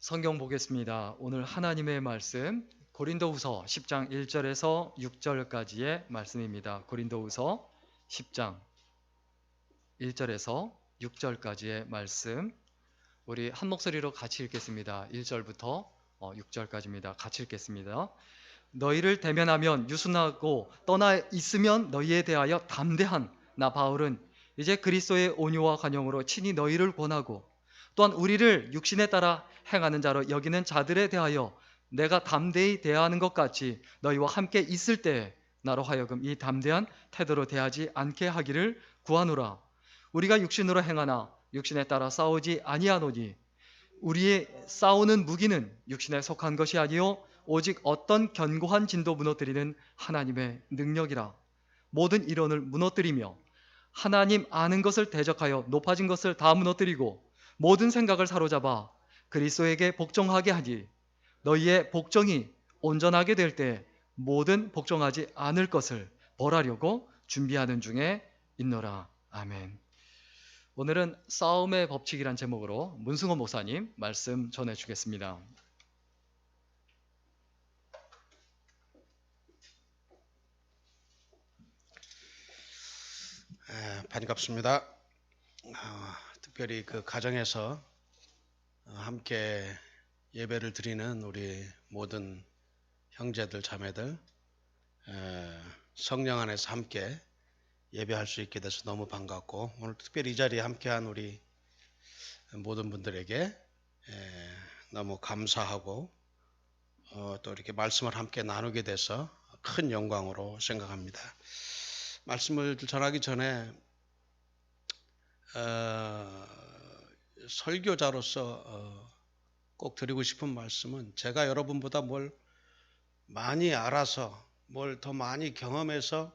성경 보겠습니다. 오늘 하나님의 말씀 고린도후서 10장 1절에서 6절까지의 말씀입니다. 고린도후서 10장 1절에서 6절까지의 말씀, 우리 한 목소리로 같이 읽겠습니다. 1절부터 6절까지입니다. 같이 읽겠습니다. 너희를 대면하면 유순하고 떠나 있으면 너희에 대하여 담대한 나 바울은 이제 그리스도의 온유와 관용으로 친히 너희를 권하고 또한 우리를 육신에 따라 행하는 자로 여기는 자들에 대하여 내가 담대히 대하는 것 같이 너희와 함께 있을 때에 나로 하여금 이 담대한 태도로 대하지 않게 하기를 구하노라. 우리가 육신으로 행하나 육신에 따라 싸우지 아니하노니 우리의 싸우는 무기는 육신에 속한 것이 아니요 오직 어떤 견고한 진도 무너뜨리는 하나님의 능력이라. 모든 이론을 무너뜨리며 하나님 아는 것을 대적하여 높아진 것을 다 무너뜨리고 모든 생각을 사로잡아 그리스도에게 복종하게 하니 너희의 복종이 온전하게 될 때 모든 복종하지 않을 것을 벌하려고 준비하는 중에 있노라. 아멘. 오늘은 싸움의 법칙이란 제목으로 문승호 목사님 말씀 전해주겠습니다. 반갑습니다. 특별히 그 가정에서 함께 예배를 드리는 우리 모든 형제들 자매들, 성령 안에서 함께 예배할 수 있게 돼서 너무 반갑고, 오늘 특별히 이 자리에 함께한 우리 모든 분들에게 너무 감사하고 또 이렇게 말씀을 함께 나누게 돼서 큰 영광으로 생각합니다. 말씀을 전하기 전에 설교자로서 꼭 드리고 싶은 말씀은, 제가 여러분보다 뭘 많이 알아서 뭘 더 많이 경험해서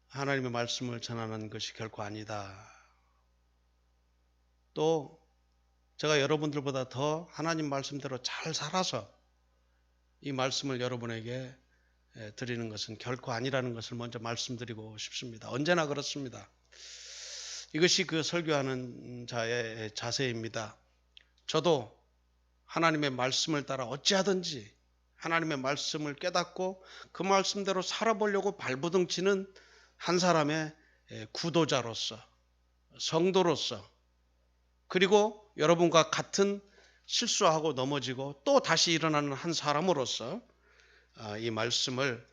하나님의 말씀을 전하는 것이 결코 아니다. 또 제가 여러분들보다 더 하나님 말씀대로 잘 살아서 이 말씀을 여러분에게 드리는 것은 결코 아니라는 것을 먼저 말씀드리고 싶습니다. 언제나 그렇습니다. 이것이 그 설교하는 자의 자세입니다. 저도 하나님의 말씀을 따라 어찌하든지 하나님의 말씀을 깨닫고 그 말씀대로 살아보려고 발버둥치는 한 사람의 구도자로서, 성도로서, 그리고 여러분과 같은 실수하고 넘어지고 또 다시 일어나는 한 사람으로서 이 말씀을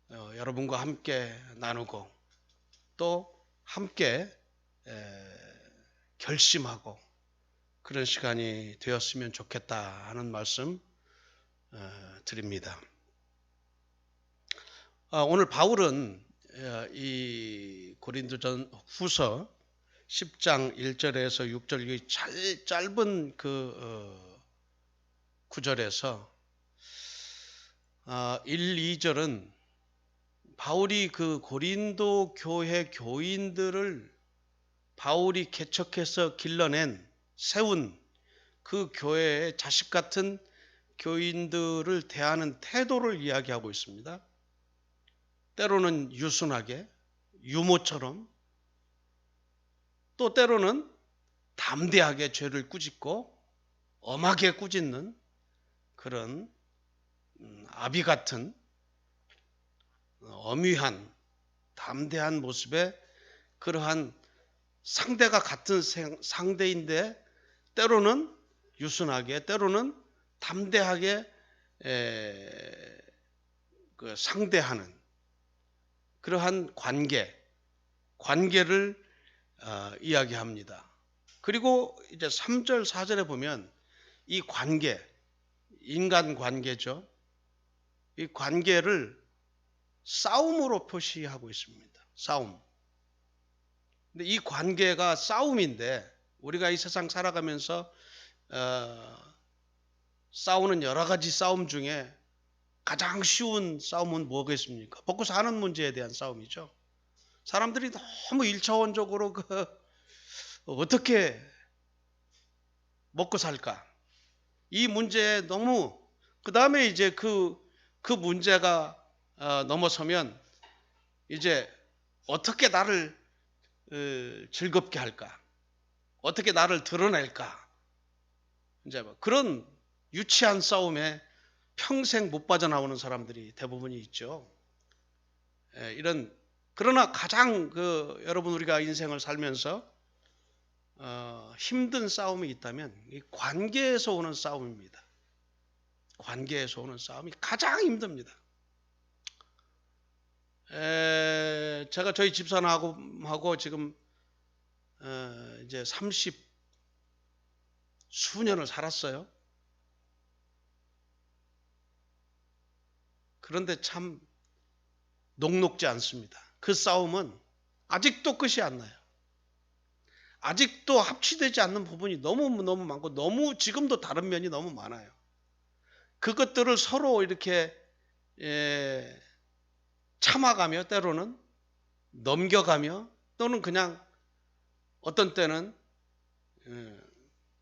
여러분과 함께 나누고 또 함께 결심하고 그런 시간이 되었으면 좋겠다 하는 말씀 드립니다. 오늘 바울은 이 고린도전 후서 10장 1절에서 6절 이 짧은 그 구절에서 1, 2절은 바울이 그 고린도 교회 교인들을 바울이 개척해서 길러낸, 세운 그 교회의 자식 같은 교인들을 대하는 태도를 이야기하고 있습니다. 때로는 유순하게, 유모처럼, 또 때로는 담대하게 죄를 꾸짖고 엄하게 꾸짖는 그런 아비 같은 엄위한 담대한 모습의 그러한 상대가 같은 상대인데 때로는 유순하게, 때로는 담대하게 그 상대하는 그러한 관계를 이야기합니다. 그리고 이제 3절, 4절에 보면 이 관계, 인간 관계죠. 이 관계를 싸움으로 표시하고 있습니다. 싸움. 근데 이 관계가 싸움인데, 우리가 이 세상 살아가면서 싸우는 여러 가지 싸움 중에 가장 쉬운 싸움은 뭐겠습니까? 먹고 사는 문제에 대한 싸움이죠. 사람들이 너무 1차원적으로 어떻게 먹고 살까? 이 문제에 너무, 그 다음에 이제 그 문제가 넘어서면 이제 어떻게 나를 즐겁게 할까? 어떻게 나를 드러낼까? 이제 그런 유치한 싸움에 평생 못 빠져나오는 사람들이 대부분이 있죠. 그러나 가장 여러분 우리가 인생을 살면서 힘든 싸움이 있다면 이 관계에서 오는 싸움입니다. 관계에서 오는 싸움이 가장 힘듭니다. 제가 저희 집사람하고 지금 이제 30 수년을 살았어요. 그런데 참 녹록지 않습니다. 그 싸움은 아직도 끝이 안 나요. 아직도 합치되지 않는 부분이 너무너무 많고 지금도 다른 면이 너무 많아요. 그것들을 서로 이렇게 참아가며 때로는 넘겨가며 또는 그냥 어떤 때는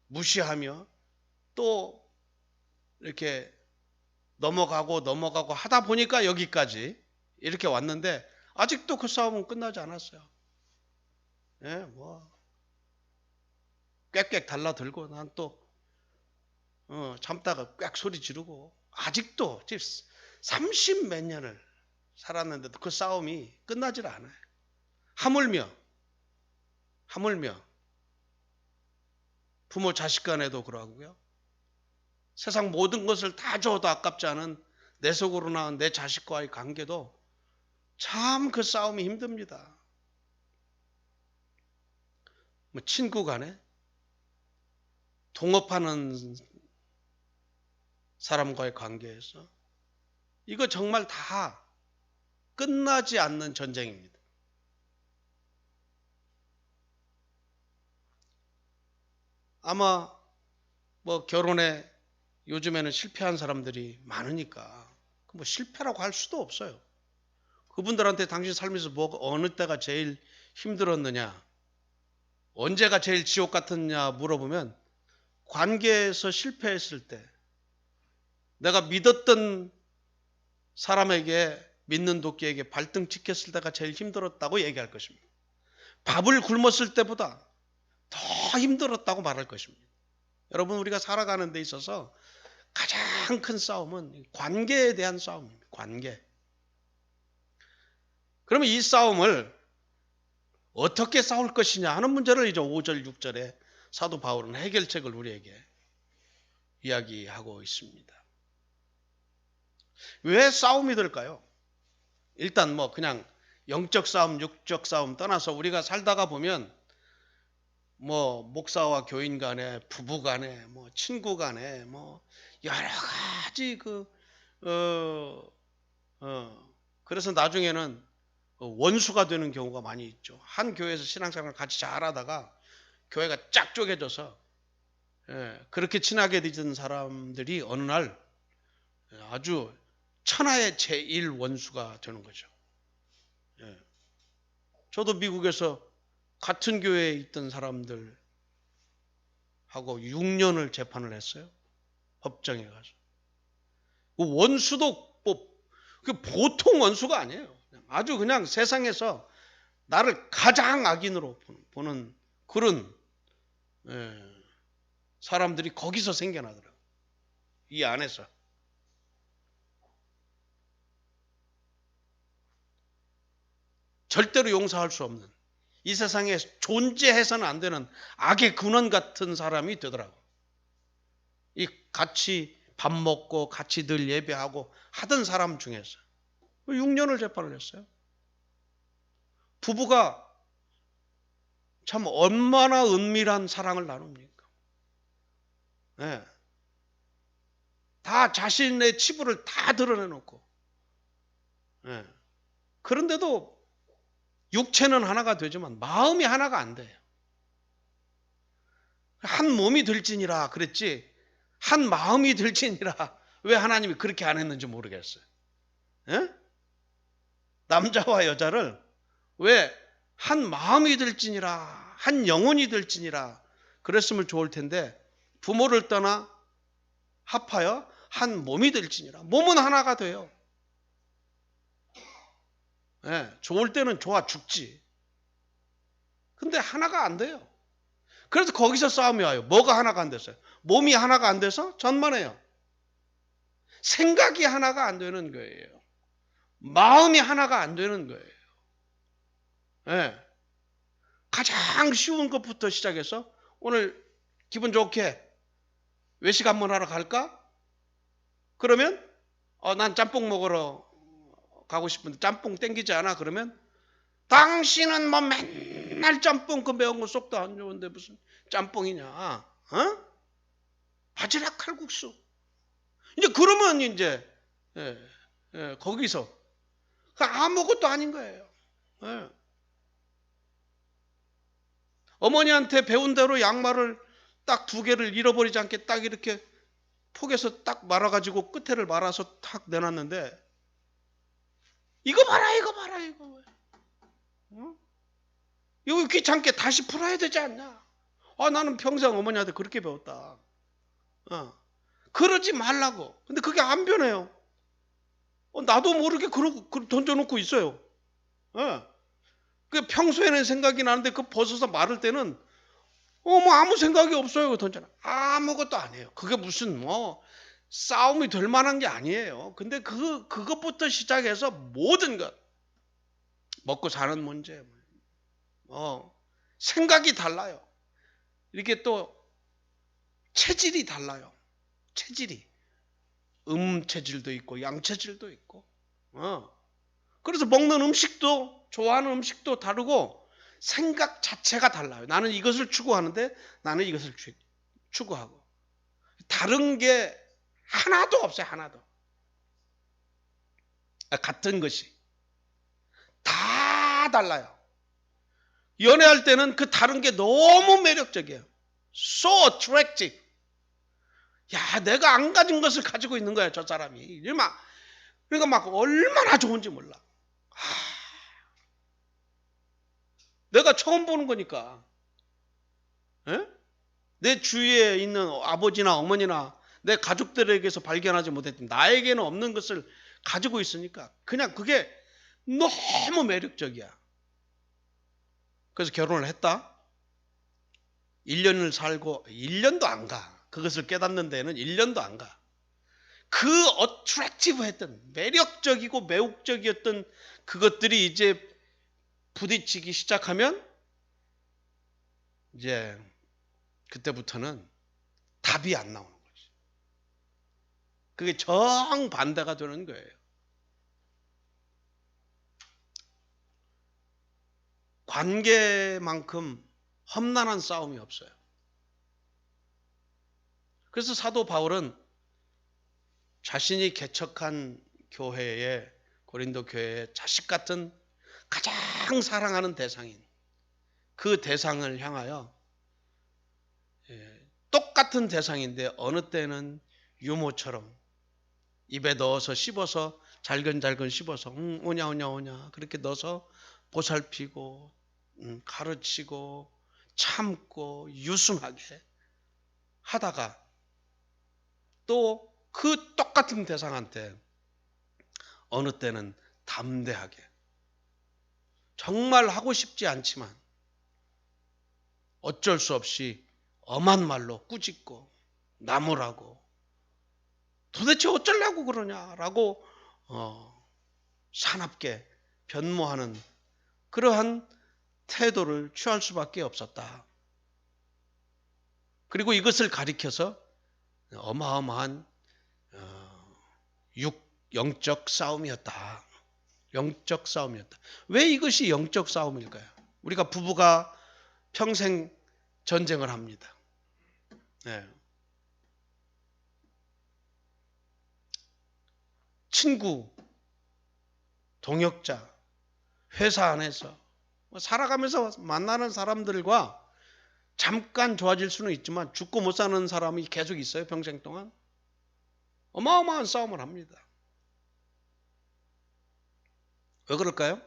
무시하며 또 이렇게 넘어가고 하다 보니까 여기까지 이렇게 왔는데 아직도 그 싸움은 끝나지 않았어요. 꽥꽥 달라들고 난 또 참다가 꽥 소리 지르고 아직도 30 몇 년을 살았는데도 그 싸움이 끝나질 않아요. 하물며 부모 자식 간에도 그러고요. 세상 모든 것을 다 줘도 아깝지 않은 내 속으로 낳은 내 자식과의 관계도 참 그 싸움이 힘듭니다. 친구 간에 동업하는 사람과의 관계에서 이거 정말 다 끝나지 않는 전쟁입니다. 아마 결혼에 요즘에는 실패한 사람들이 많으니까 실패라고 할 수도 없어요. 그분들한테 당신 삶에서 어느 때가 제일 힘들었느냐, 언제가 제일 지옥 같았냐 물어보면 관계에서 실패했을 때 내가 믿었던 사람에게 믿는 도끼에게 발등 찍혔을 때가 제일 힘들었다고 얘기할 것입니다. 밥을 굶었을 때보다 더 힘들었다고 말할 것입니다. 여러분 우리가 살아가는 데 있어서 가장 큰 싸움은 관계에 대한 싸움입니다. 관계. 그러면 이 싸움을 어떻게 싸울 것이냐 하는 문제를 이제 5절 6절에 사도 바울은 해결책을 우리에게 이야기하고 있습니다. 왜 싸움이 될까요? 일단 그냥 영적 싸움, 육적 싸움 떠나서 우리가 살다가 보면 목사와 교인 간에, 부부 간에, 친구 간에, 여러 가지 그래서 나중에는 원수가 되는 경우가 많이 있죠. 한 교회에서 신앙생활을 같이 잘하다가 교회가 쫙 쪼개져서 그렇게 친하게 되던 사람들이 어느 날 아주 천하의 제1 원수가 되는 거죠. 저도 미국에서 같은 교회에 있던 사람들하고 6년을 재판을 했어요. 법정에 가서. 그 원수도 보통 원수가 아니에요. 아주 그냥 세상에서 나를 가장 악인으로 보는 그런 사람들이 거기서 생겨나더라고요. 이 안에서. 절대로 용서할 수 없는 이 세상에 존재해서는 안 되는 악의 근원 같은 사람이 되더라고요. 이 같이 밥 먹고 같이 늘 예배하고 하던 사람 중에서 6년을 재판을 했어요. 부부가 참 얼마나 은밀한 사랑을 나눕니까? 다 자신의 치부를 다 드러내놓고 그런데도 육체는 하나가 되지만 마음이 하나가 안 돼요. 한 몸이 될지니라 그랬지 한 마음이 될지니라 왜 하나님이 그렇게 안 했는지 모르겠어요. 남자와 여자를 왜 한 마음이 될지니라 한 영혼이 될지니라 그랬으면 좋을 텐데 부모를 떠나 합하여 한 몸이 될지니라. 몸은 하나가 돼요. 좋을 때는 좋아 죽지. 근데 하나가 안 돼요. 그래서 거기서 싸움이 와요. 뭐가 하나가 안 됐어요? 몸이 하나가 안 돼서 전만해요. 생각이 하나가 안 되는 거예요. 마음이 하나가 안 되는 거예요. 예. 가장 쉬운 것부터 시작해서 오늘 기분 좋게 외식 한번 하러 갈까? 그러면 난 짬뽕 먹으러 가고 싶은데 짬뽕 땡기지 않아? 그러면 당신은 뭐 맨날 짬뽕 그 매운 거 쏙도 안 좋은데 무슨 짬뽕이냐? 바지락 칼국수. 이제 그러면 이제 거기서 아무것도 아닌 거예요. 예. 어머니한테 배운 대로 양말을 딱 2개를 잃어버리지 않게 딱 이렇게 폭에서 딱 말아가지고 끝에를 말아서 탁 내놨는데 이거 봐라 이거 봐라 이거 이거 귀찮게 다시 풀어야 되지 않냐? 나는 평생 어머니한테 그렇게 배웠다. 그러지 말라고. 근데 그게 안 변해요. 나도 모르게 그러고 던져놓고 있어요. 그 평소에는 생각이 나는데 그 벗어서 말을 때는 뭐 아무 생각이 없어요. 던져놔. 아무것도 안 해요. 그게 무슨 싸움이 될 만한 게 아니에요. 근데 그것부터 시작해서 모든 것 먹고 사는 문제 생각이 달라요. 이렇게 또 체질이 달라요. 체질이 체질도 있고 양체질도 있고 그래서 먹는 음식도 좋아하는 음식도 다르고 생각 자체가 달라요. 나는 이것을 추구하는데 나는 이것을 추구하고 다른 게 하나도 없어요. 하나도. 같은 것이 다 달라요. 연애할 때는 그 다른 게 너무 매력적이에요. So attractive. 야, 내가 안 가진 것을 가지고 있는 거야, 저 사람이. 그러니까 막 얼마나 좋은지 몰라. 내가 처음 보는 거니까. 내 주위에 있는 아버지나 어머니나 내 가족들에게서 발견하지 못했던 나에게는 없는 것을 가지고 있으니까 그냥 그게 너무 매력적이야. 그래서 결혼을 했다. 1년을 살고 1년도 안 가. 그것을 깨닫는 데는 1년도 안 가. 그 어트랙티브했던 매력적이고 매혹적이었던 그것들이 이제 부딪히기 시작하면 이제 그때부터는 답이 안 나오는 거지. 그게 정반대가 되는 거예요. 관계만큼 험난한 싸움이 없어요. 그래서 사도 바울은 자신이 개척한 교회에 고린도 교회에 자식 같은 가장 사랑하는 대상인 그 대상을 향하여 똑같은 대상인데 어느 때는 유모처럼 입에 넣어서 씹어서 잘근잘근 씹어서 오냐 오냐 오냐 그렇게 넣어서 보살피고 가르치고 참고 유순하게 하다가 또 그 똑같은 대상한테 어느 때는 담대하게 정말 하고 싶지 않지만 어쩔 수 없이 엄한 말로 꾸짖고 나무라고 도대체 어쩌려고 그러냐라고 사납게 변모하는 그러한 태도를 취할 수밖에 없었다. 그리고 이것을 가리켜서 어마어마한 영적 싸움이었다. 영적 싸움이었다. 왜 이것이 영적 싸움일까요? 우리가 부부가 평생 전쟁을 합니다. 친구, 동역자, 회사 안에서 살아가면서 만나는 사람들과 잠깐 좋아질 수는 있지만 죽고 못 사는 사람이 계속 있어요. 평생 동안. 어마어마한 싸움을 합니다. 왜 그럴까요?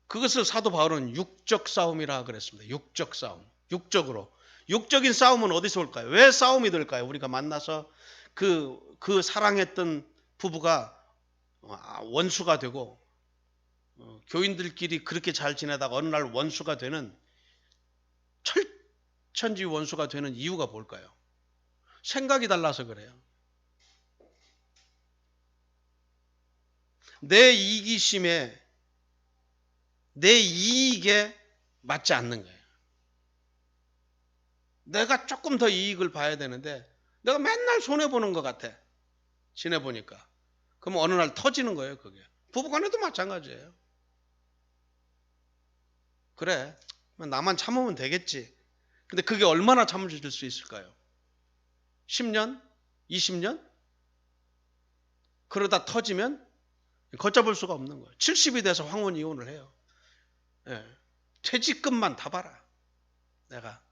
그것을 사도 바울은 육적 싸움이라 그랬습니다. 육적 싸움. 육적으로. 육적인 싸움은 어디서 올까요? 왜 싸움이 될까요? 우리가 만나서 그 사랑했던 부부가 원수가 되고 교인들끼리 그렇게 잘 지내다가 어느 날 원수가 되는 철천지 원수가 되는 이유가 뭘까요? 생각이 달라서 그래요. 내 이기심에, 내 이익에 맞지 않는 거예요. 내가 조금 더 이익을 봐야 되는데 내가 맨날 손해보는 것 같아. 지내보니까. 그럼 어느 날 터지는 거예요, 그게. 부부간에도 마찬가지예요. 그래, 나만 참으면 되겠지. 근데 그게 얼마나 참으실 수 있을까요? 10년? 20년? 그러다 터지면 걷잡을 수가 없는 거예요. 70이 돼서 황혼 이혼을 해요. 예. 퇴직금만 다 봐라. 내가.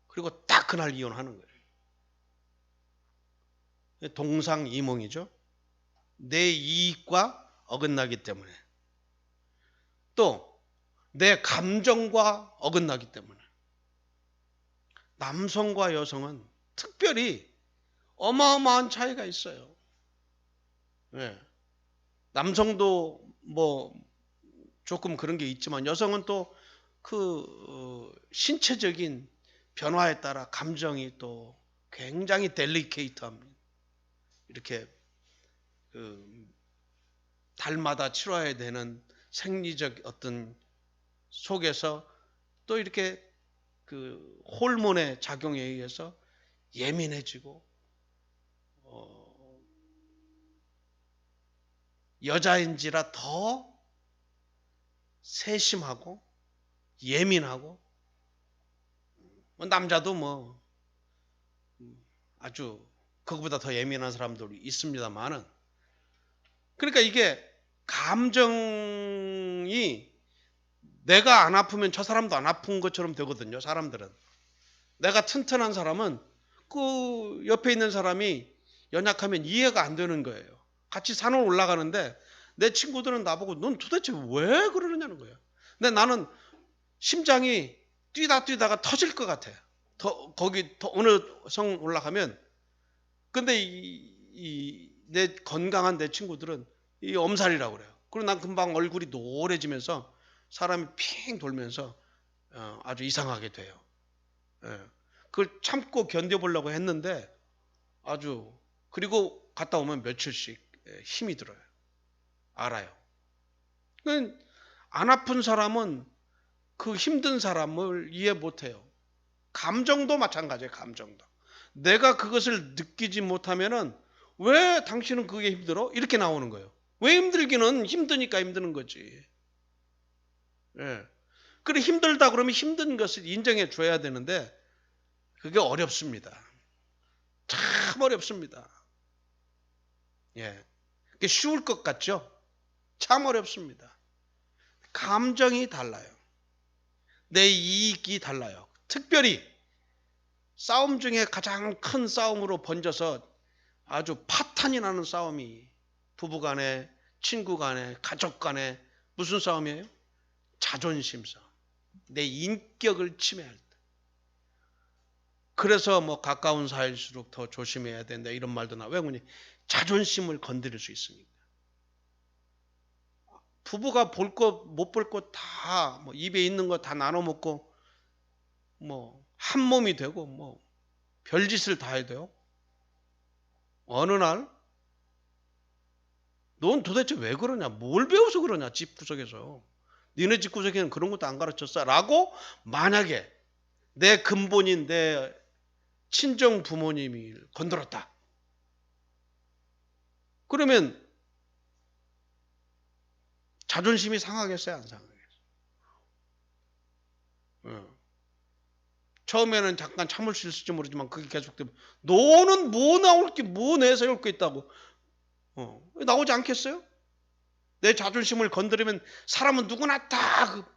그리고 딱 그날 이혼하는 거예요. 동상이몽이죠. 내 이익과 어긋나기 때문에. 또 내 감정과 어긋나기 때문에. 남성과 여성은 특별히 어마어마한 차이가 있어요. 예. 남성도 뭐 조금 그런 게 있지만 여성은 또 그 신체적인 변화에 따라 감정이 또 굉장히 델리케이트합니다. 이렇게 그 달마다 치러야 되는 생리적 어떤 속에서 또 이렇게 그 호르몬의 작용에 의해서 예민해지고 여자인지라 더 세심하고 예민하고 남자도 뭐 아주 그거보다 더 예민한 사람들이 있습니다만은 그러니까 이게 감정이 내가 안 아프면 저 사람도 안 아픈 것처럼 되거든요. 사람들은. 내가 튼튼한 사람은 그 옆에 있는 사람이 연약하면 이해가 안 되는 거예요. 같이 산을 올라가는데 내 친구들은 나보고 넌 도대체 왜 그러느냐는 거예요. 근데 나는 심장이 뛰다가 터질 것 같아. 거기 어느 성 올라가면 근데 내 건강한 내 친구들은 이 엄살이라고 그래요. 그리고 난 금방 얼굴이 노래지면서 사람이 핑 돌면서 아주 이상하게 돼요. 예. 그걸 참고 견뎌보려고 했는데 아주 그리고 갔다 오면 며칠씩 힘이 들어요. 알아요. 안 아픈 사람은 그 힘든 사람을 이해 못해요. 감정도 마찬가지예요. 감정도. 내가 그것을 느끼지 못하면은 왜 당신은 그게 힘들어? 이렇게 나오는 거예요. 왜 힘들기는 힘드니까 힘드는 거지. 예. 그래 힘들다 그러면 힘든 것을 인정해 줘야 되는데 그게 어렵습니다. 참 어렵습니다. 예. 그게 쉬울 것 같죠? 참 어렵습니다. 감정이 달라요. 내 이익이 달라요. 특별히 싸움 중에 가장 큰 싸움으로 번져서 아주 파탄이 나는 싸움이 부부간에, 친구간에, 가족간에 무슨 싸움이에요? 자존심 싸움. 내 인격을 침해할 때. 그래서 뭐 가까운 사이일수록 더 조심해야 된다 이런 말도 나. 왜 그러니? 자존심을 건드릴 수 있으니까. 부부가 볼 것 못 볼 것 다 뭐 입에 있는 거 다 나눠 먹고 뭐 한 몸이 되고 뭐 별짓을 다 해야 돼요. 어느 날 넌 도대체 왜 그러냐? 뭘 배워서 그러냐? 집 구석에서. 니네 집 구석에는 그런 것도 안 가르쳤어. 라고 만약에 내 근본인 내 친정 부모님이 건드렸다. 그러면 자존심이 상하겠어요? 안 상하겠어요? 처음에는 잠깐 참을 수 있을지 모르지만 그게 계속되면 너는 뭐 나올 게 뭐 내세울 게 있다고 나오지 않겠어요? 내 자존심을 건드리면 사람은 누구나 다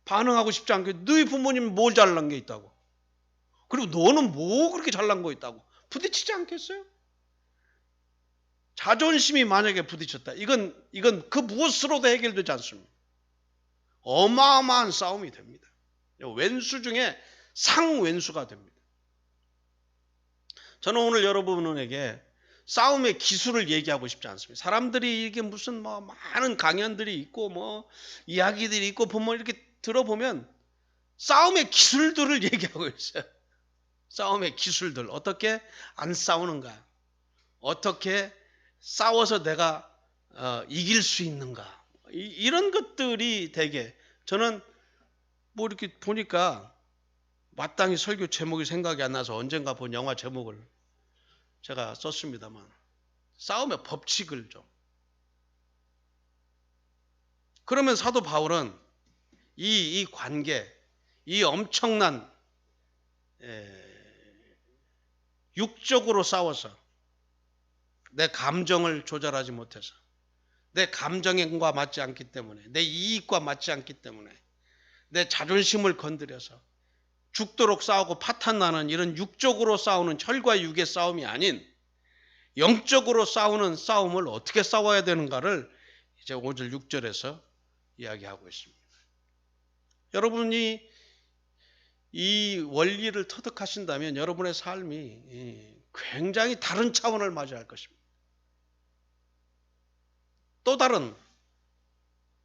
반응하고 싶지 않게 너희 부모님은 뭘 잘난 게 있다고 그리고 너는 뭐 그렇게 잘난 거 있다고 부딪히지 않겠어요? 자존심이 만약에 부딪혔다. 이건 그 무엇으로도 해결되지 않습니다. 어마어마한 싸움이 됩니다. 왼수 중에 상왼수가 됩니다. 저는 오늘 여러분에게 싸움의 기술을 얘기하고 싶지 않습니다. 사람들이 이게 무슨 뭐 많은 강연들이 있고 뭐 이야기들이 있고 보면 이렇게 들어보면 싸움의 기술들을 얘기하고 있어요. 싸움의 기술들. 어떻게 안 싸우는가? 어떻게 싸워서 내가 이길 수 있는가? 이런 것들이 되게 저는 뭐 이렇게 보니까 마땅히 설교 제목이 생각이 안 나서 언젠가 본 영화 제목을 제가 썼습니다만 싸움의 법칙을 좀. 그러면 사도 바울은 이 관계, 이 엄청난 육적으로 싸워서 내 감정을 조절하지 못해서 내 감정과 맞지 않기 때문에 내 이익과 맞지 않기 때문에 내 자존심을 건드려서 죽도록 싸우고 파탄나는 이런 육적으로 싸우는 혈과 육의 싸움이 아닌 영적으로 싸우는 싸움을 어떻게 싸워야 되는가를 이제 5절 6절에서 이야기하고 있습니다. 여러분이 이 원리를 터득하신다면 여러분의 삶이 굉장히 다른 차원을 맞이할 것입니다. 또 다른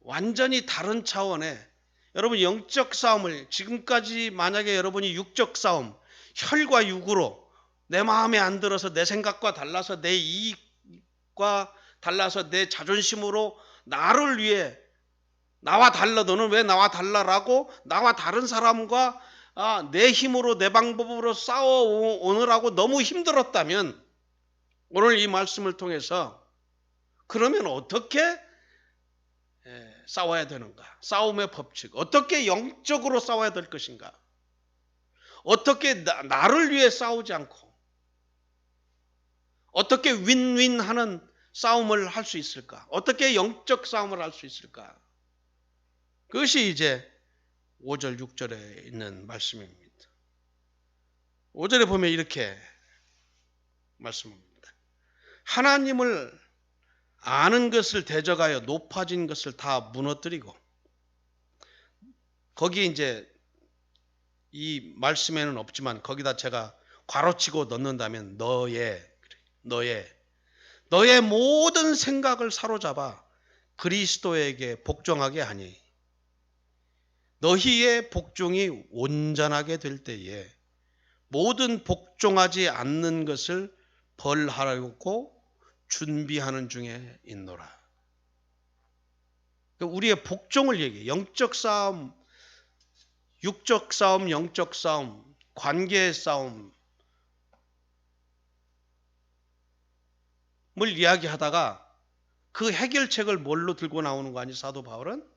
완전히 다른 차원의 여러분 영적 싸움을 지금까지 만약에 여러분이 육적 싸움 혈과 육으로 내 마음에 안 들어서 내 생각과 달라서 내 이익과 달라서 내 자존심으로 나를 위해 나와 달라 너는 왜 나와 달라라고 나와 다른 사람과 내 힘으로 내 방법으로 싸워오느라고 너무 힘들었다면 오늘 이 말씀을 통해서 그러면 어떻게 싸워야 되는가? 싸움의 법칙. 어떻게 영적으로 싸워야 될 것인가? 어떻게 나를 위해 싸우지 않고 어떻게 윈윈하는 싸움을 할 수 있을까? 어떻게 영적 싸움을 할 수 있을까? 그것이 이제 5절 6절에 있는 말씀입니다. 5절에 보면 이렇게 말씀합니다. 하나님을 아는 것을 대적하여 높아진 것을 다 무너뜨리고 거기에 이제 이 말씀에는 없지만 거기다 제가 괄호치고 넣는다면 너의 모든 생각을 사로잡아 그리스도에게 복종하게 하니 너희의 복종이 온전하게 될 때에 모든 복종하지 않는 것을 벌하려고 준비하는 중에 있노라. 우리의 복종을 얘기해. 영적 싸움, 육적 싸움, 영적 싸움, 관계의 싸움을 이야기하다가 그 해결책을 뭘로 들고 나오는 거 아니 사도 바울은?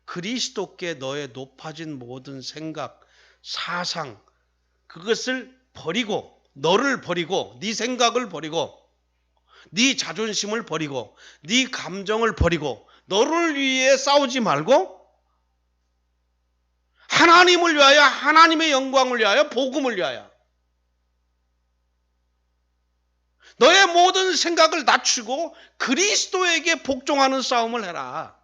그리스도께 너의 높아진 모든 생각, 사상 그것을 버리고 너를 버리고 네 생각을 버리고 네 자존심을 버리고 네 감정을 버리고 너를 위해 싸우지 말고 하나님을 위하여 하나님의 영광을 위하여 복음을 위하여 너의 모든 생각을 낮추고 그리스도에게 복종하는 싸움을 해라.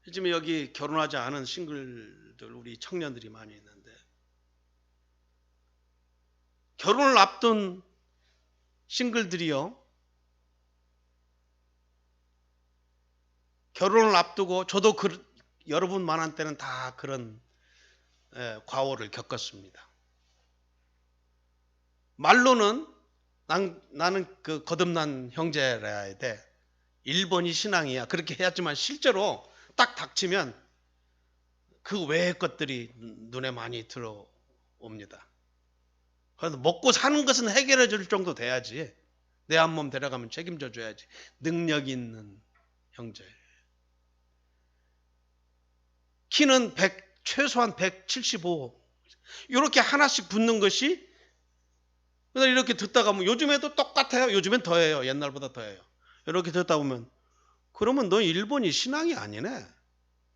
요즘에 여기 결혼하지 않은 싱글들 우리 청년들이 많이 있는데 결혼을 앞둔 싱글들이요. 결혼을 앞두고 저도 여러분 많은 때는 다 그런 과오를 겪었습니다. 말로는 나는 그 거듭난 형제라 해야 돼. 1번이 신앙이야. 그렇게 해야지만 실제로 딱 닥치면 그 외의 것들이 눈에 많이 들어옵니다. 그래서 먹고 사는 것은 해결해 줄 정도 돼야지. 내 한 몸 데려가면 책임져 줘야지. 능력 있는 형제. 키는 최소한 175. 이렇게 하나씩 붙는 것이 이렇게 듣다 가면 요즘에도 똑같아요. 요즘엔 더해요. 옛날보다 더해요. 이렇게 듣다 보면 그러면 너 일본이 신앙이 아니네.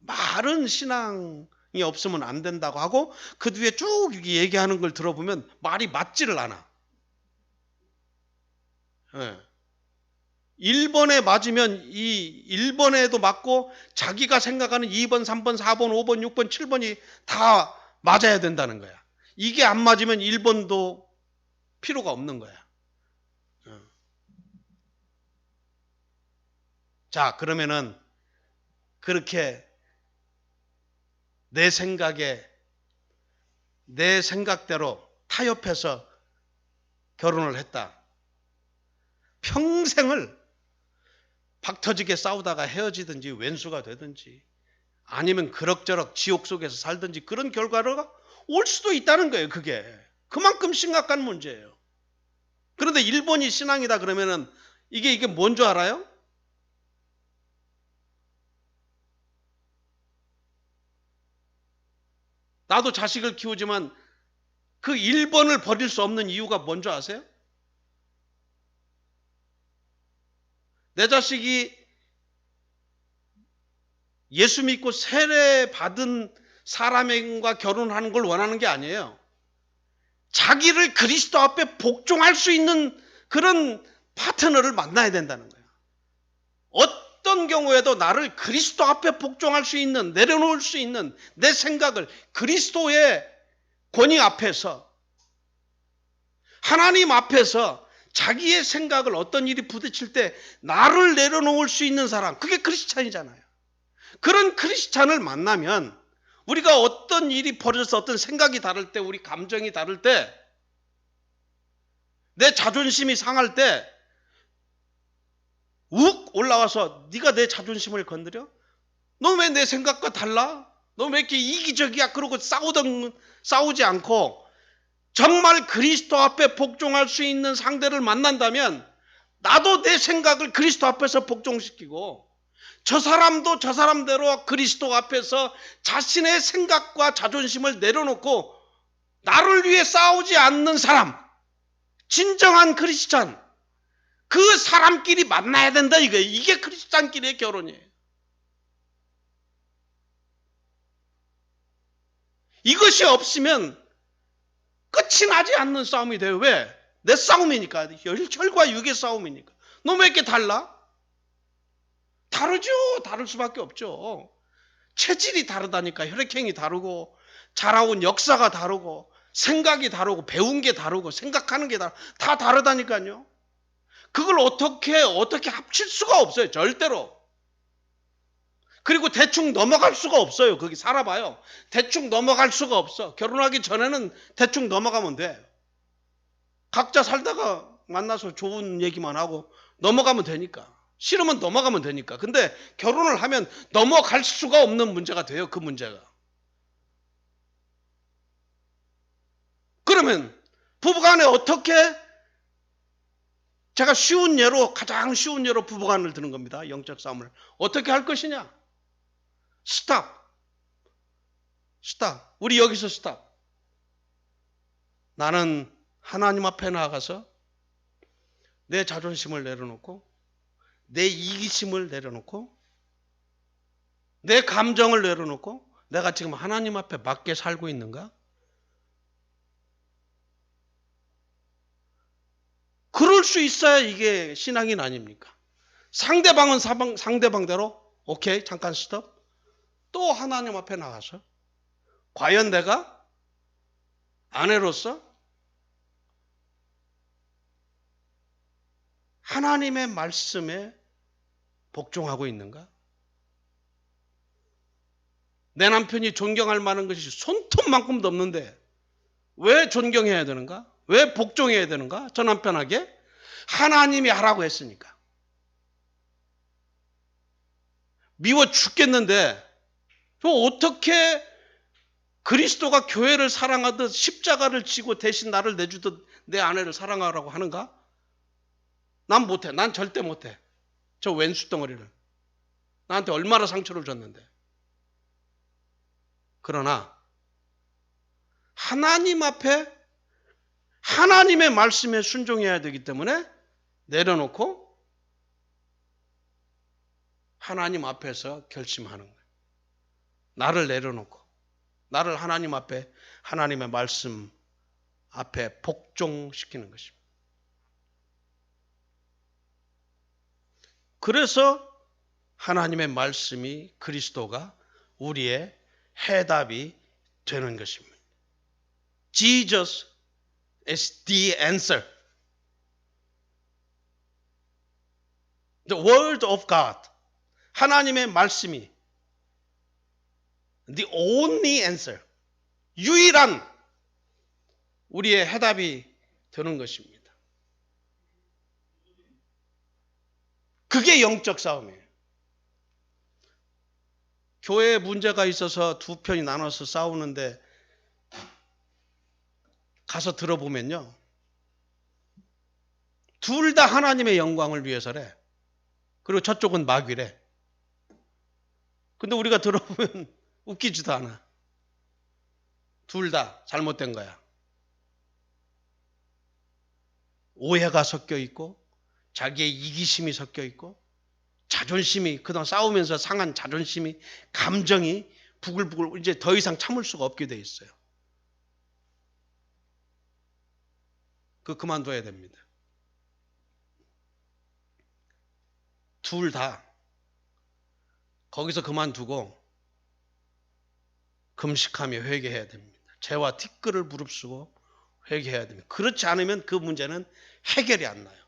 말은 신앙이 없으면 안 된다고 하고 그 뒤에 쭉 얘기하는 걸 들어보면 말이 맞지를 않아. 1번에 맞으면 이 1번에도 맞고 자기가 생각하는 2번, 3번, 4번, 5번, 6번, 7번이 다 맞아야 된다는 거야. 이게 안 맞으면 1번도 필요가 없는 거야. 자, 그러면은 그렇게 내 생각대로 타협해서 결혼을 했다. 평생을 박터지게 싸우다가 헤어지든지 왼수가 되든지 아니면 그럭저럭 지옥 속에서 살든지 그런 결과가 올 수도 있다는 거예요. 그게 그만큼 심각한 문제예요. 그런데 일본이 신앙이다 그러면은 이게 뭔 줄 알아요? 나도 자식을 키우지만 그 1번을 버릴 수 없는 이유가 뭔지 아세요? 내 자식이 예수 믿고 세례 받은 사람과 결혼하는 걸 원하는 게 아니에요. 자기를 그리스도 앞에 복종할 수 있는 그런 파트너를 만나야 된다는 거예요. 어떤 경우에도 나를 그리스도 앞에 복종할 수 있는, 내려놓을 수 있는 내 생각을 그리스도의 권위 앞에서, 하나님 앞에서 자기의 생각을 어떤 일이 부딪힐 때 나를 내려놓을 수 있는 사람, 그게 크리스찬이잖아요. 그런 크리스찬을 만나면 우리가 어떤 일이 벌어져서 어떤 생각이 다를 때, 우리 감정이 다를 때, 내 자존심이 상할 때 욱 올라와서 네가 내 자존심을 건드려? 너 왜 내 생각과 달라? 너 왜 이렇게 이기적이야? 그러고 싸우지 않고 정말 그리스도 앞에 복종할 수 있는 상대를 만난다면 나도 내 생각을 그리스도 앞에서 복종시키고 저 사람도 저 사람대로 그리스도 앞에서 자신의 생각과 자존심을 내려놓고 나를 위해 싸우지 않는 사람, 진정한 크리스찬, 그 사람끼리 만나야 된다 이거예요. 이게 크리스찬끼리의 결혼이에요. 이것이 없으면 끝이 나지 않는 싸움이 돼요. 왜? 내 싸움이니까. 혈과 육의 싸움이니까. 너 왜 이렇게 달라? 다르죠. 다를 수밖에 없죠. 체질이 다르다니까. 혈액형이 다르고 자라온 역사가 다르고 생각이 다르고 배운 게 다르고 생각하는 게 다 다르다니까요. 그걸 어떻게 합칠 수가 없어요. 절대로. 그리고 대충 넘어갈 수가 없어요. 거기 살아봐요. 대충 넘어갈 수가 없어. 결혼하기 전에는 대충 넘어가면 돼. 각자 살다가 만나서 좋은 얘기만 하고 넘어가면 되니까. 싫으면 넘어가면 되니까. 근데 결혼을 하면 넘어갈 수가 없는 문제가 돼요. 그 문제가. 그러면 부부간에 어떻게, 제가 가장 쉬운 예로 부부간을 드는 겁니다. 영적 싸움을 어떻게 할 것이냐. 스탑. 우리 여기서 스탑. 나는 하나님 앞에 나아가서 내 자존심을 내려놓고 내 이기심을 내려놓고 내 감정을 내려놓고 내가 지금 하나님 앞에 맞게 살고 있는가? 그럴 수 있어야 이게 신앙인 아닙니까? 상대방은 상대방대로 오케이 잠깐 스톱. 또 하나님 앞에 나가서 과연 내가 아내로서 하나님의 말씀에 복종하고 있는가? 내 남편이 존경할 만한 것이 손톱만큼도 없는데 왜 존경해야 되는가? 왜 복종해야 되는가? 저 남편에게 하나님이 하라고 했으니까. 미워 죽겠는데 저 어떻게 그리스도가 교회를 사랑하듯 십자가를 지고 대신 나를 내주듯 내 아내를 사랑하라고 하는가? 난 못해. 난 절대 못해. 저 왼수 덩어리를. 나한테 얼마나 상처를 줬는데. 그러나 하나님 앞에 하나님의 말씀에 순종해야 되기 때문에 내려놓고 하나님 앞에서 결심하는 거예요. 나를 내려놓고 나를 하나님 앞에 하나님의 말씀 앞에 복종시키는 것입니다. 그래서 하나님의 말씀이 그리스도가 우리의 해답이 되는 것입니다. Jesus is the answer. The word of God. 하나님의 말씀이 The only answer. 유일한 우리의 해답이 되는 것입니다. 그게 영적 싸움이에요. 교회에 문제가 있어서 두 편이 나눠서 싸우는데 가서 들어보면요. 둘 다 하나님의 영광을 위해서래. 그리고 저쪽은 마귀래. 근데 우리가 들어보면 웃기지도 않아. 둘 다 잘못된 거야. 오해가 섞여 있고 자기의 이기심이 섞여 있고 자존심이 그동안 싸우면서 상한 자존심이 감정이 부글부글 이제 더 이상 참을 수가 없게 돼 있어요. 그만둬야 됩니다. 둘 다 거기서 그만두고 금식하며 회개해야 됩니다. 죄와 티끌을 무릅쓰고 회개해야 됩니다. 그렇지 않으면 그 문제는 해결이 안 나요.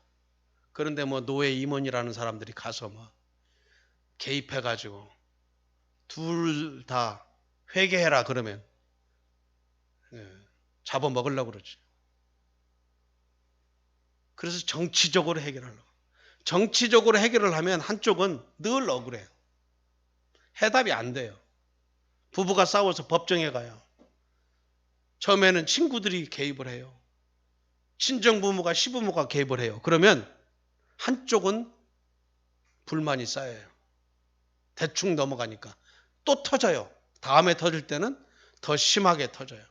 그런데 뭐 노예 임원이라는 사람들이 가서 뭐 개입해가지고 둘 다 회개해라 그러면 잡아먹으려고 그러지. 그래서 정치적으로 해결하려고. 정치적으로 해결을 하면 한쪽은 늘 억울해요. 해답이 안 돼요. 부부가 싸워서 법정에 가요. 처음에는 친구들이 개입을 해요. 친정부모가 시부모가 개입을 해요. 그러면 한쪽은 불만이 쌓여요. 대충 넘어가니까 또 터져요. 다음에 터질 때는 더 심하게 터져요.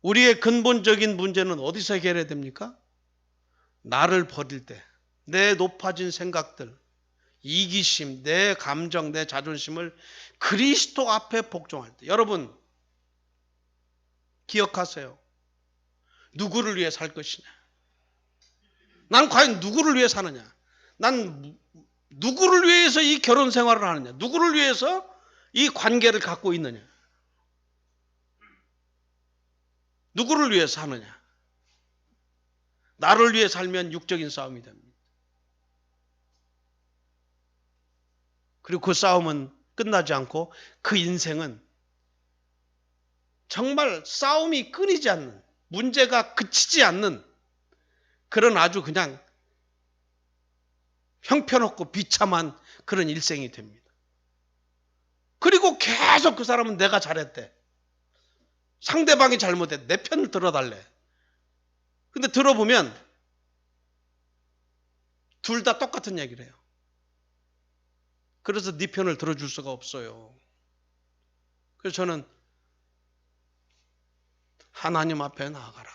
우리의 근본적인 문제는 어디서 해결해야 됩니까? 나를 버릴 때, 내 높아진 생각들, 이기심, 내 감정, 내 자존심을 그리스도 앞에 복종할 때. 여러분 기억하세요. 누구를 위해 살 것이냐? 난 과연 누구를 위해 사느냐? 난 누구를 위해서 이 결혼 생활을 하느냐? 누구를 위해서 이 관계를 갖고 있느냐? 누구를 위해서 하느냐? 나를 위해 살면 육적인 싸움이 됩니다. 그리고 그 싸움은 끝나지 않고 그 인생은 정말 싸움이 끊이지 않는, 문제가 그치지 않는 그런 아주 그냥 형편없고 비참한 그런 일생이 됩니다. 그리고 계속 그 사람은 내가 잘했대. 상대방이 잘못했대. 내 편을 들어달래. 근데 들어보면 둘 다 똑같은 얘기를 해요. 그래서 네 편을 들어줄 수가 없어요. 그래서 저는 하나님 앞에 나아가라.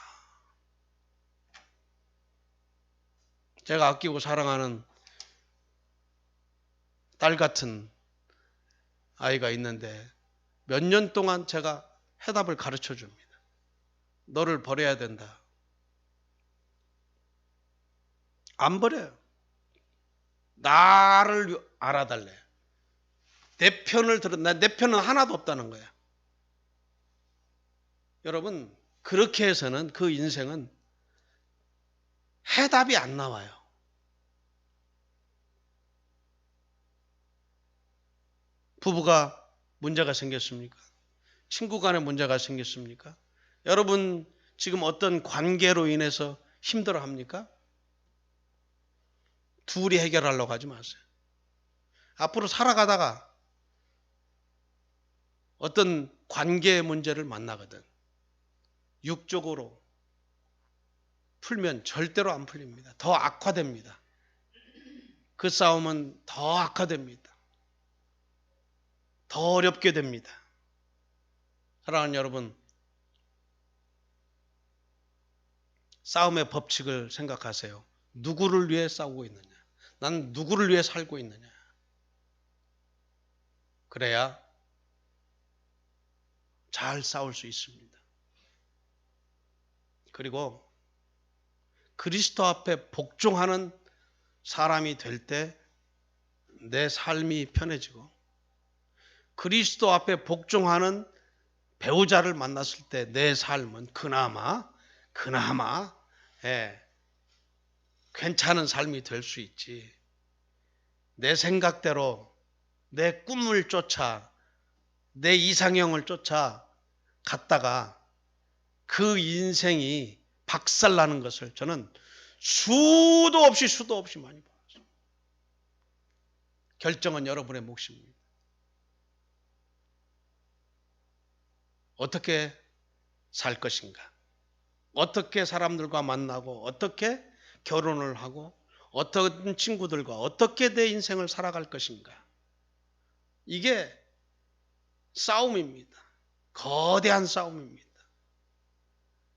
제가 아끼고 사랑하는 딸 같은 아이가 있는데 몇 년 동안 제가 해답을 가르쳐 줍니다. 너를 버려야 된다. 안 버려요. 나를 알아달래. 내 편을 들어, 내 편은 하나도 없다는 거야. 여러분, 그렇게 해서는 그 인생은 해답이 안 나와요. 부부가 문제가 생겼습니까? 친구 간에 문제가 생겼습니까? 여러분, 지금 어떤 관계로 인해서 힘들어 합니까? 둘이 해결하려고 하지 마세요. 앞으로 살아가다가 어떤 관계의 문제를 만나거든. 육적으로 풀면 절대로 안 풀립니다. 더 악화됩니다. 그 싸움은 더 악화됩니다. 더 어렵게 됩니다. 사랑하는 여러분, 싸움의 법칙을 생각하세요. 누구를 위해 싸우고 있느냐? 난 누구를 위해 살고 있느냐? 그래야 잘 싸울 수 있습니다. 그리고 그리스도 앞에 복종하는 사람이 될 때 내 삶이 편해지고 그리스도 앞에 복종하는 배우자를 만났을 때 내 삶은 그나마 괜찮은 삶이 될 수 있지. 내 생각대로 내 꿈을 쫓아 내 이상형을 쫓아 갔다가 그 인생이 박살나는 것을 저는 수도 없이 많이 봤어요. 결정은 여러분의 몫입니다. 어떻게 살 것인가? 어떻게 사람들과 만나고 어떻게 결혼을 하고 어떤 친구들과 어떻게 내 인생을 살아갈 것인가? 이게 싸움입니다. 거대한 싸움입니다.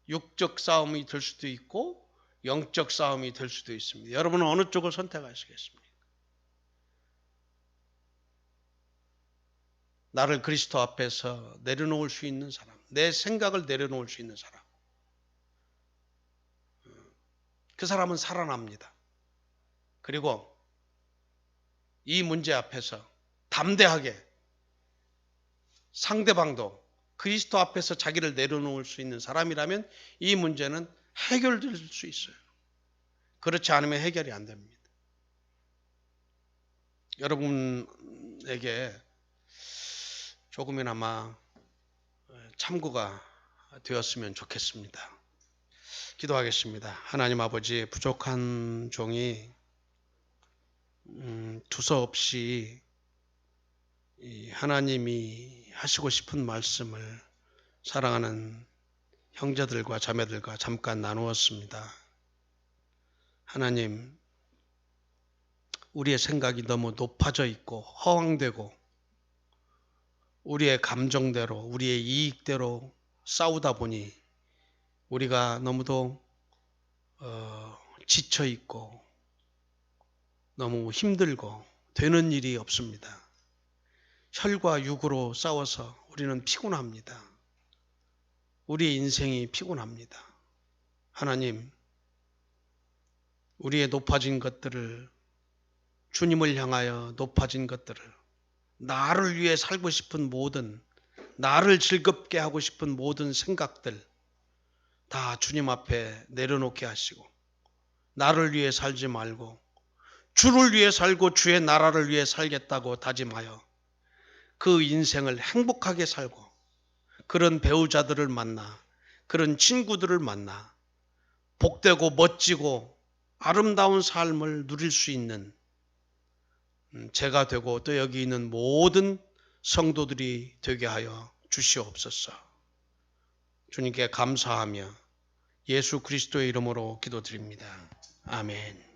육적 싸움이 될 수도 있고 영적 싸움이 될 수도 있습니다. 여러분은 어느 쪽을 선택하시겠습니까? 나를 그리스도 앞에서 내려놓을 수 있는 사람, 내 생각을 내려놓을 수 있는 사람, 그 사람은 살아납니다. 그리고 이 문제 앞에서 담대하게 상대방도 그리스도 앞에서 자기를 내려놓을 수 있는 사람이라면 이 문제는 해결될 수 있어요. 그렇지 않으면 해결이 안 됩니다. 여러분에게 조금이나마 참고가 되었으면 좋겠습니다. 기도하겠습니다. 하나님 아버지, 부족한 종이 두서없이 하나님이 하시고 싶은 말씀을 사랑하는 형제들과 자매들과 잠깐 나누었습니다. 하나님, 우리의 생각이 너무 높아져 있고 허황되고 우리의 감정대로, 우리의 이익대로 싸우다 보니 우리가 너무도 지쳐 있고 너무 힘들고 되는 일이 없습니다. 혈과 육으로 싸워서 우리는 피곤합니다. 우리의 인생이 피곤합니다. 하나님, 우리의 높아진 것들을, 주님을 향하여 높아진 것들을, 나를 위해 살고 싶은 모든, 나를 즐겁게 하고 싶은 모든 생각들 다 주님 앞에 내려놓게 하시고, 나를 위해 살지 말고 주를 위해 살고 주의 나라를 위해 살겠다고 다짐하여 그 인생을 행복하게 살고 그런 배우자들을 만나, 그런 친구들을 만나 복되고 멋지고 아름다운 삶을 누릴 수 있는 제가 되고 또 여기 있는 모든 성도들이 되게 하여 주시옵소서. 주님께 감사하며 예수 그리스도의 이름으로 기도드립니다. 아멘.